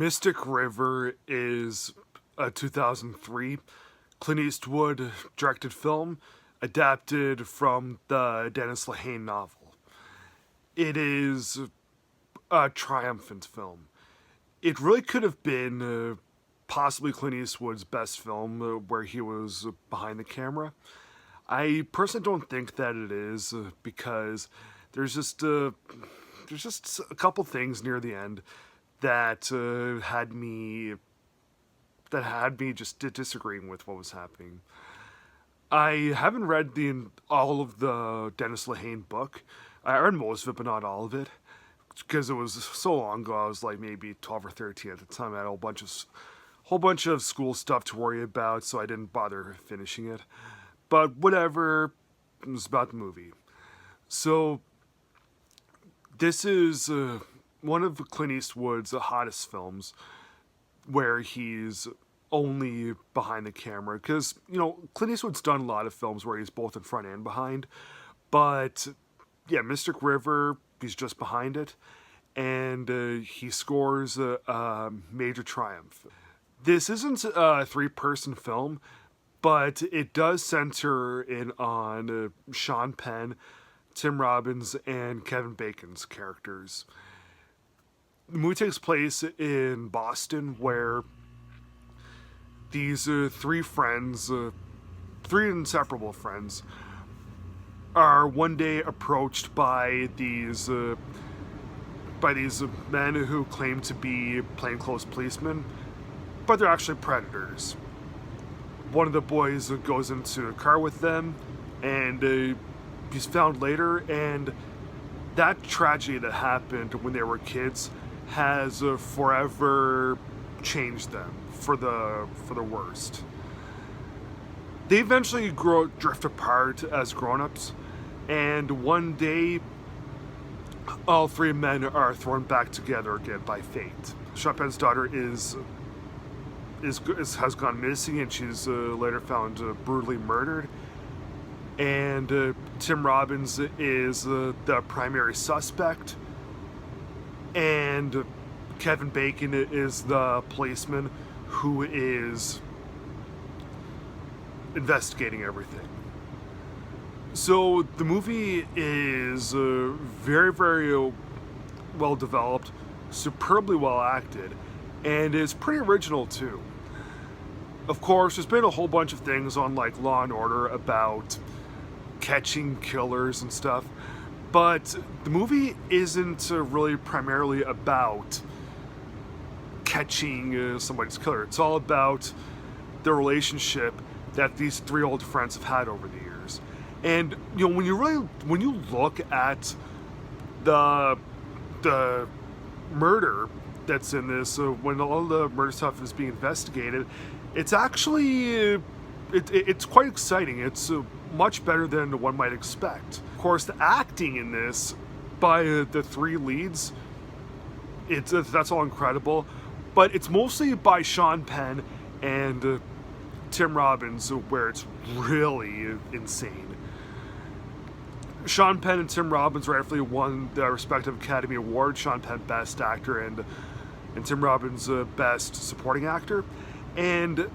Mystic River is a 2003 Clint Eastwood directed film adapted from the Dennis Lehane novel. It is a triumphant film. It really could have been possibly Clint Eastwood's best film where he was behind the camera. I personally don't think that it is because there's just a couple things near the end that had me just disagreeing with what was happening. I haven't read all of the Dennis Lehane book. I read most of it, but not all of it, because it was so long ago. I was like maybe 12 or 13 at the time. I had a whole bunch of school stuff to worry about, so I didn't bother finishing it. But whatever, it was about the movie. So this is one of Clint Eastwood's hottest films, where he's only behind the camera, because Clint Eastwood's done a lot of films where he's both in front and behind, but yeah, Mystic River, he's just behind it, and he scores a major triumph. This isn't a three-person film, but it does center in on Sean Penn, Tim Robbins, and Kevin Bacon's characters. The movie takes place in Boston, where these three inseparable friends, are one day approached by these men who claim to be plainclothes policemen, but they're actually predators. One of the boys goes into a car with them, and he's found later, and that tragedy that happened when they were kids has forever changed them for the worst. They eventually drift apart as grown-ups, and one day all three men are thrown back together again by fate. Sean Penn's daughter has gone missing, and she's later found brutally murdered. And Tim Robbins is the primary suspect, and Kevin Bacon is the policeman who is investigating everything. So the movie is very, very well developed, superbly well acted, and is pretty original too. Of course, there's been a whole bunch of things on like Law and Order about catching killers and stuff, but the movie isn't really primarily about catching somebody's killer. It's all about the relationship that these three old friends have had over the years. And when you look at the murder that's in this, when all the murder stuff is being investigated, it's actually it's quite exciting. It's much better than one might expect. Of course, the acting in this by the three leads, that's all incredible, but it's mostly by Sean Penn and Tim Robbins where it's really insane. Sean Penn and Tim Robbins rightfully won their respective Academy Awards. Sean Penn Best Actor and Tim Robbins Best Supporting Actor. And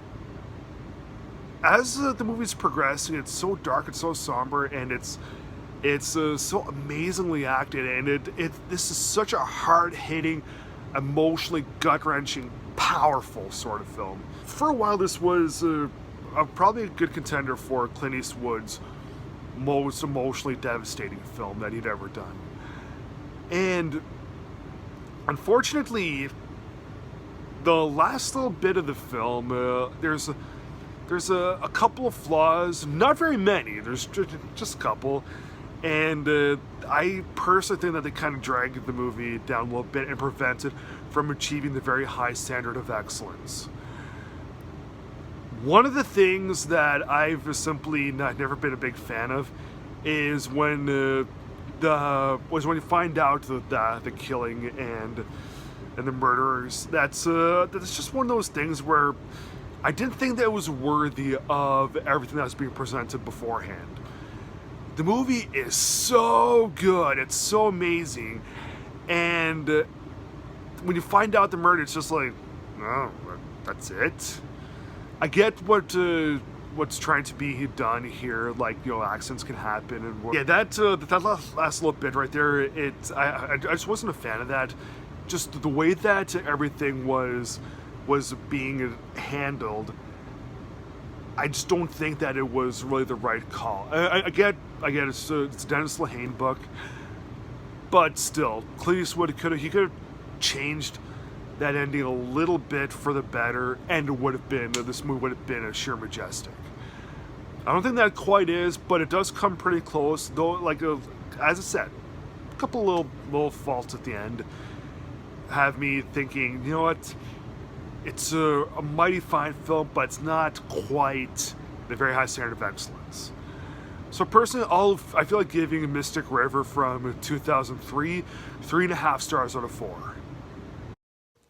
as the movie's progressing, it's so dark, it's so somber, and it's so amazingly acted, and this is such a hard-hitting, emotionally gut-wrenching, powerful sort of film. For a while, this was probably a good contender for Clint Eastwood's most emotionally devastating film that he'd ever done. And unfortunately, the last little bit of the film, there's a couple of flaws, not very many, there's just a couple, and I personally think that they kind of dragged the movie down a little bit and prevented from achieving the very high standard of excellence. One of the things that I've simply never been a big fan of is when you find out the killing and the murderers. That's just one of those things where I didn't think that it was worthy of everything that was being presented beforehand. The movie is so good, it's so amazing, and when you find out the murder, it's just like, no, that's it. I get what's trying to be done here, like, you know, accidents can happen, and yeah, that last little bit right there, I just wasn't a fan of that. Just the way that everything was being handled, I just don't think that it was really the right call. I get it's a Dennis Lehane book, but still, Clint Eastwood could have changed that ending a little bit for the better, and it would have been, this movie would have been a sheer majestic. I don't think that quite is, but it does come pretty close, though. Like, as I said, a couple little faults at the end have me thinking, you know what, it's a mighty fine film, but it's not quite the very high standard of excellence. So personally, I feel like giving Mystic River from 2003 3.5 stars out of 4.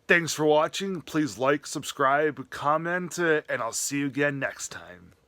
Thanks for watching. Please like, subscribe, comment, and I'll see you again next time.